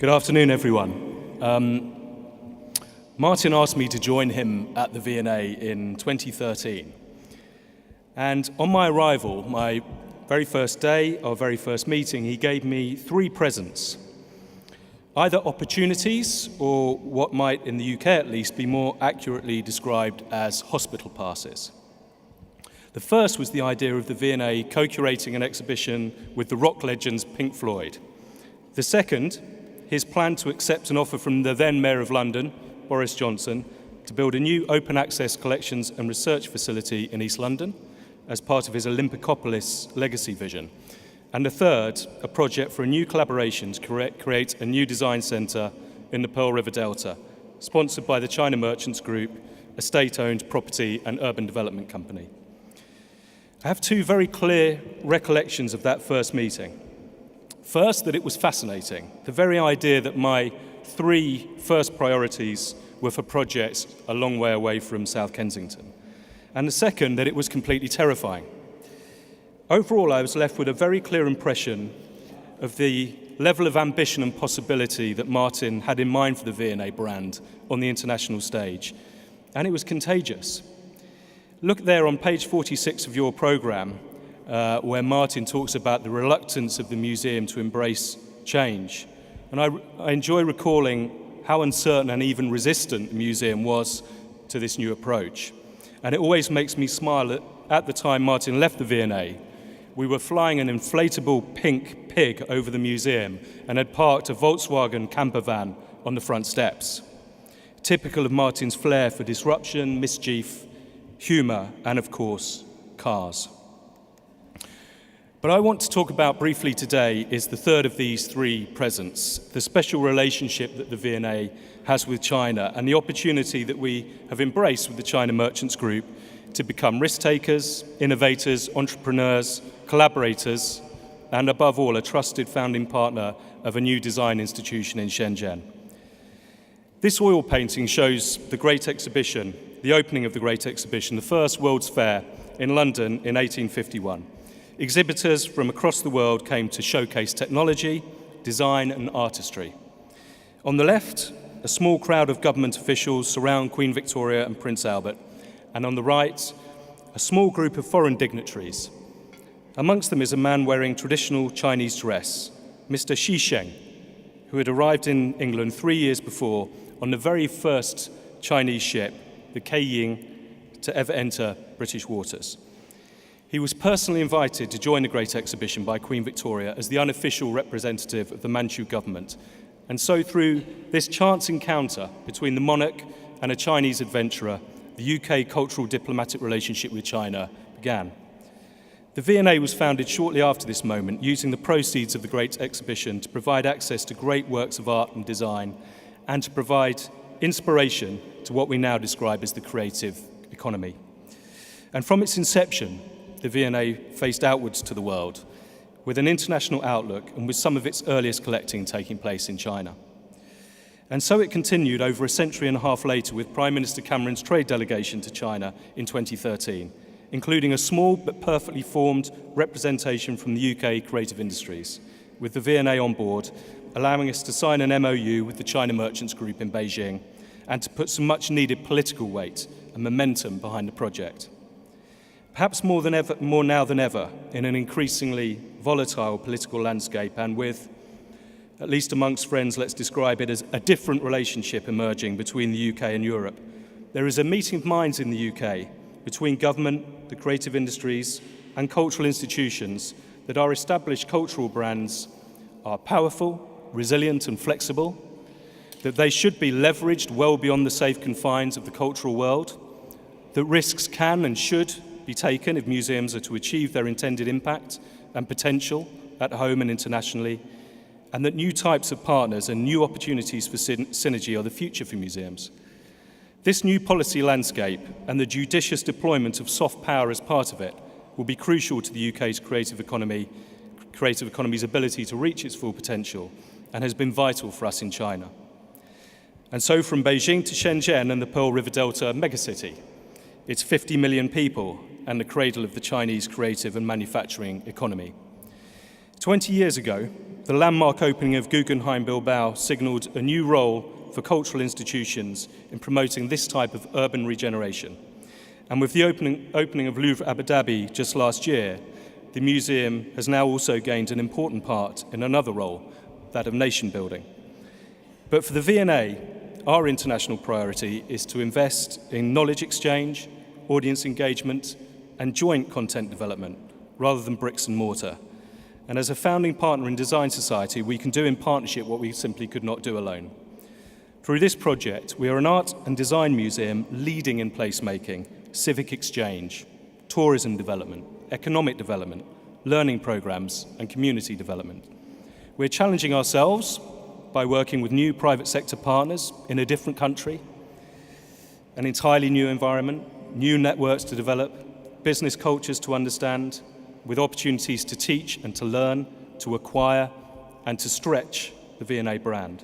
Good afternoon, everyone. Martin asked me to join him at the V&A in 2013. And on my arrival, my very first day, our very first meeting, he gave me 3 presents. Either opportunities or what might, in the UK at least, be more accurately described as hospital passes. The first was the idea of the V&A co-curating an exhibition with the rock legends Pink Floyd. The second, his plan to accept an offer from the then Mayor of London, Boris Johnson, to build a new open access collections and research facility in East London as part of his Olympicopolis legacy vision. And the third, a project for a new collaboration to create a new design centre in the Pearl River Delta, sponsored by the China Merchants Group, a state-owned property and urban development company. I have 2 very clear recollections of that first meeting. First, that it was fascinating. The very idea that my 3 first priorities were for projects a long way away from South Kensington. And the second, that it was completely terrifying. Overall, I was left with a very clear impression of the level of ambition and possibility that Martin had in mind for the V&A brand on the international stage. And it was contagious. Look there on page 46 of your programme, where Martin talks about the reluctance of the museum to embrace change. And I enjoy recalling how uncertain and even resistant the museum was to this new approach. And it always makes me smile that at the time Martin left the V&A, we were flying an inflatable pink pig over the museum and had parked a Volkswagen camper van on the front steps. Typical of Martin's flair for disruption, mischief, humour, and of course, cars. But I want to talk about briefly today is the third of these 3 presents, the special relationship that the V&A has with China and the opportunity that we have embraced with the China Merchants Group to become risk-takers, innovators, entrepreneurs, collaborators, and above all, a trusted founding partner of a new design institution in Shenzhen. This oil painting shows the Great Exhibition, the opening of the Great Exhibition, the first World's Fair in London in 1851. Exhibitors from across the world came to showcase technology, design, and artistry. On the left, a small crowd of government officials surround Queen Victoria and Prince Albert, and on the right, a small group of foreign dignitaries. Amongst them is a man wearing traditional Chinese dress, Mr. Xi Sheng, who had arrived in England 3 years before on the very first Chinese ship, the Keiying, to ever enter British waters. He was personally invited to join the Great Exhibition by Queen Victoria as the unofficial representative of the Manchu government. And so through this chance encounter between the monarch and a Chinese adventurer, the UK cultural diplomatic relationship with China began. The V&A was founded shortly after this moment, using the proceeds of the Great Exhibition to provide access to great works of art and design and to provide inspiration to what we now describe as the creative economy. And from its inception, the V&A faced outwards to the world with an international outlook and with some of its earliest collecting taking place in China. And so it continued over a century and a half later with Prime Minister Cameron's trade delegation to China in 2013, including a small but perfectly formed representation from the UK creative industries, with the V&A on board, allowing us to sign an MOU with the China Merchants Group in Beijing and to put some much needed political weight and momentum behind the project. Perhaps more now than ever, in an increasingly volatile political landscape and with, at least amongst friends, let's describe it as a different relationship emerging between the UK and Europe, there is a meeting of minds in the UK between government, the creative industries, and cultural institutions that our established cultural brands are powerful, resilient, and flexible, that they should be leveraged well beyond the safe confines of the cultural world, that risks can and should be taken if museums are to achieve their intended impact and potential at home and internationally, and that new types of partners and new opportunities for synergy are the future for museums. This new policy landscape and the judicious deployment of soft power as part of it will be crucial to the UK's creative economy's ability to reach its full potential and has been vital for us in China. And so from Beijing to Shenzhen and the Pearl River Delta megacity, it's 50 million people and the cradle of the Chinese creative and manufacturing economy. 20 years ago, the landmark opening of Guggenheim Bilbao signalled a new role for cultural institutions in promoting this type of urban regeneration. And with the opening of Louvre Abu Dhabi just last year, the museum has now also gained an important part in another role, that of nation building. But for the V&A, our international priority is to invest in knowledge exchange, audience engagement, and joint content development, rather than bricks and mortar. And as a founding partner in Design Society, we can do in partnership what we simply could not do alone. Through this project, we are an art and design museum leading in placemaking, civic exchange, tourism development, economic development, learning programs, and community development. We're challenging ourselves by working with new private sector partners in a different country, an entirely new environment, new networks to develop, business cultures to understand, with opportunities to teach and to learn, to acquire, and to stretch the V&A brand.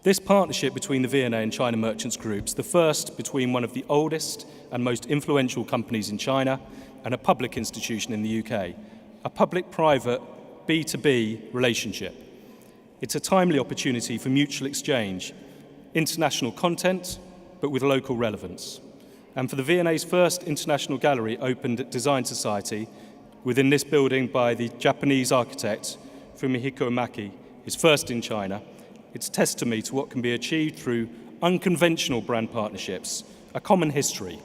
This partnership between the V&A and China Merchants Groups, the first between one of the oldest and most influential companies in China and a public institution in the UK, a public-private B2B relationship. It's a timely opportunity for mutual exchange, international content, but with local relevance. And for the V&A's first international gallery opened at Design Society within this building by the Japanese architect Fumihiko Maki, his first in China, it's testimony to what can be achieved through unconventional brand partnerships, a common history,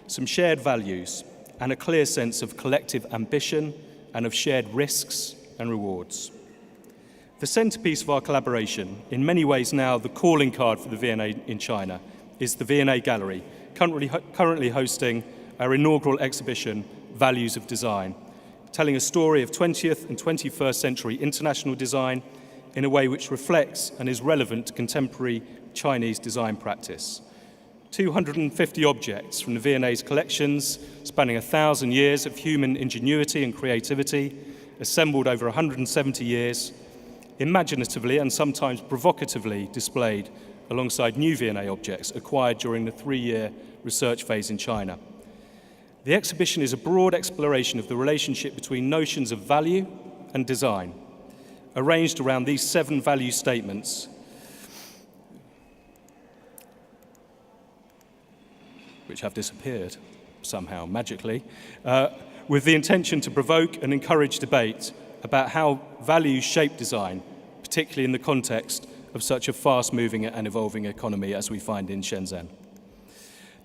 some shared values, and a clear sense of collective ambition and of shared risks and rewards. The centerpiece of our collaboration, in many ways now the calling card for the V&A in China, is the V&A Gallery, currently hosting our inaugural exhibition, Values of Design, telling a story of 20th and 21st century international design in a way which reflects and is relevant to contemporary Chinese design practice. 250 objects from the V&A's collections, spanning 1,000 years of human ingenuity and creativity, assembled over 170 years, imaginatively and sometimes provocatively displayed alongside new V&A objects acquired during the 3-year research phase in China. The exhibition is a broad exploration of the relationship between notions of value and design, arranged around these 7 value statements, which have disappeared somehow, magically, with the intention to provoke and encourage debate about how values shape design, particularly in the context of such a fast-moving and evolving economy as we find in Shenzhen.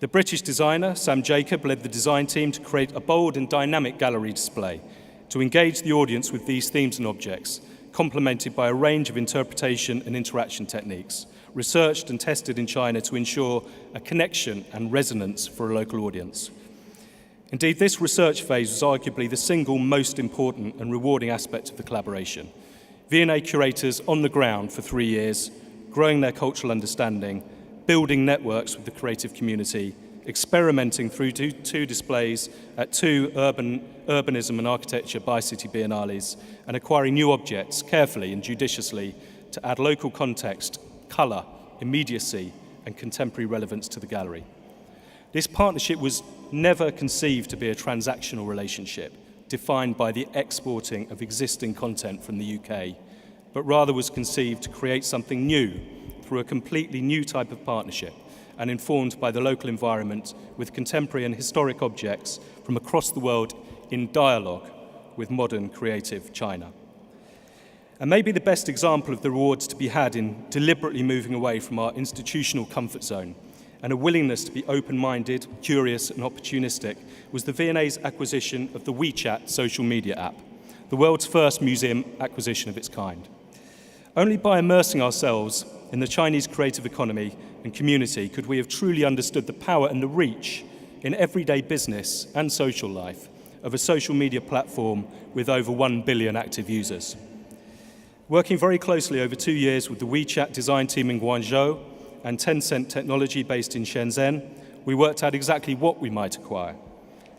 The British designer, Sam Jacob, led the design team to create a bold and dynamic gallery display to engage the audience with these themes and objects, complemented by a range of interpretation and interaction techniques, researched and tested in China to ensure a connection and resonance for a local audience. Indeed, this research phase was arguably the single most important and rewarding aspect of the collaboration. V&A curators on the ground for 3 years, growing their cultural understanding, building networks with the creative community, experimenting through two displays at 2 urbanism and architecture bi-city biennales, and acquiring new objects carefully and judiciously to add local context, colour, immediacy, and contemporary relevance to the gallery. This partnership was never conceived to be a transactional relationship, defined by the exporting of existing content from the UK, but rather was conceived to create something new through a completely new type of partnership and informed by the local environment with contemporary and historic objects from across the world in dialogue with modern creative China. And maybe the best example of the rewards to be had in deliberately moving away from our institutional comfort zone and a willingness to be open-minded, curious and opportunistic was the V&A's acquisition of the WeChat social media app, the world's first museum acquisition of its kind. Only by immersing ourselves in the Chinese creative economy and community could we have truly understood the power and the reach in everyday business and social life of a social media platform with over 1 billion active users. Working very closely over 2 years with the WeChat design team in Guangzhou and Tencent Technology based in Shenzhen, we worked out exactly what we might acquire,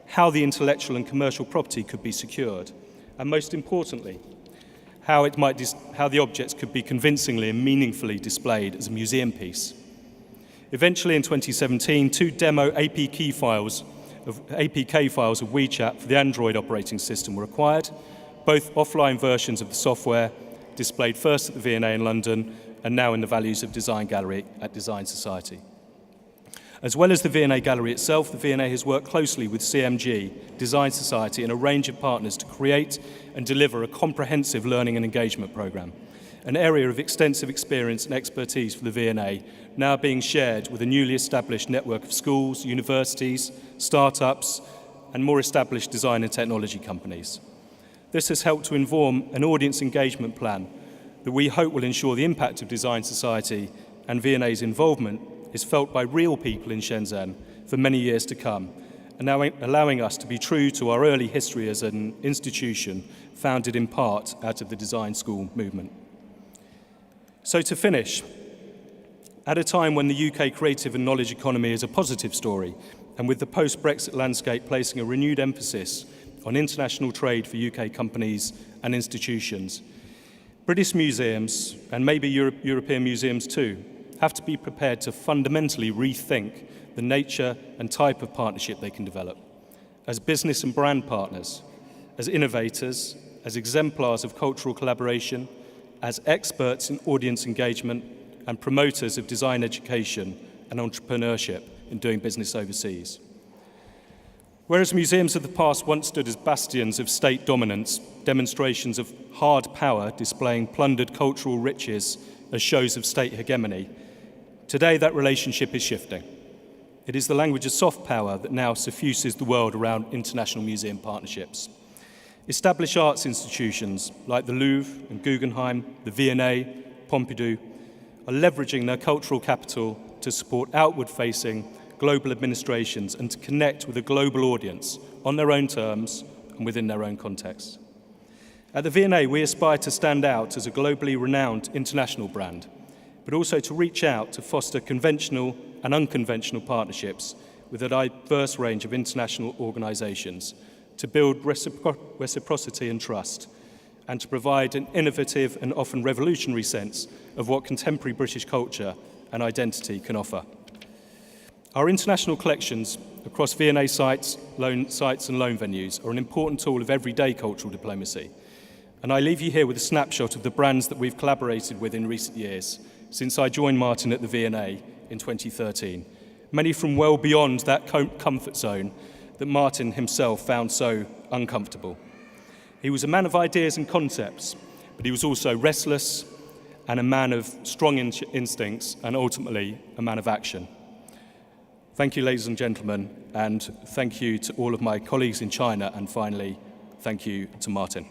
how the intellectual and commercial property could be secured, and most importantly, how the objects could be convincingly and meaningfully displayed as a museum piece. Eventually, in 2017, 2 demo APK files of WeChat for the Android operating system were acquired, both offline versions of the software, displayed first at the V&A in London and now in the Values of Design Gallery at Design Society. As well as the V&A Gallery itself, the V&A has worked closely with CMG, Design Society, and a range of partners to create and deliver a comprehensive learning and engagement programme, an area of extensive experience and expertise for the V&A, now being shared with a newly established network of schools, universities, startups, and more established design and technology companies. This has helped to inform an audience engagement plan that we hope will ensure the impact of Design Society and V&A's involvement is felt by real people in Shenzhen for many years to come, and now allowing us to be true to our early history as an institution founded in part out of the design school movement. So to finish, at a time when the UK creative and knowledge economy is a positive story, and with the post-Brexit landscape placing a renewed emphasis on international trade for UK companies and institutions, British museums, and maybe European museums too, have to be prepared to fundamentally rethink the nature and type of partnership they can develop as business and brand partners, as innovators, as exemplars of cultural collaboration, as experts in audience engagement and promoters of design education and entrepreneurship in doing business overseas. Whereas museums of the past once stood as bastions of state dominance, demonstrations of hard power displaying plundered cultural riches as shows of state hegemony, today that relationship is shifting. It is the language of soft power that now suffuses the world around international museum partnerships. Established arts institutions like the Louvre and Guggenheim, the V&A, Pompidou, are leveraging their cultural capital to support outward-facing global administrations and to connect with a global audience on their own terms and within their own contexts. At the V&A, we aspire to stand out as a globally renowned international brand, but also to reach out to foster conventional and unconventional partnerships with a diverse range of international organisations to build reciprocity and trust, and to provide an innovative and often revolutionary sense of what contemporary British culture and identity can offer. Our international collections across V&A sites and loan venues are an important tool of everyday cultural diplomacy. And I leave you here with a snapshot of the brands that we've collaborated with in recent years, since I joined Martin at the V&A in 2013, many from well beyond that comfort zone that Martin himself found so uncomfortable. He was a man of ideas and concepts, but he was also restless and a man of strong instincts and ultimately a man of action. Thank you, ladies and gentlemen, and thank you to all of my colleagues in China, and finally, thank you to Martin.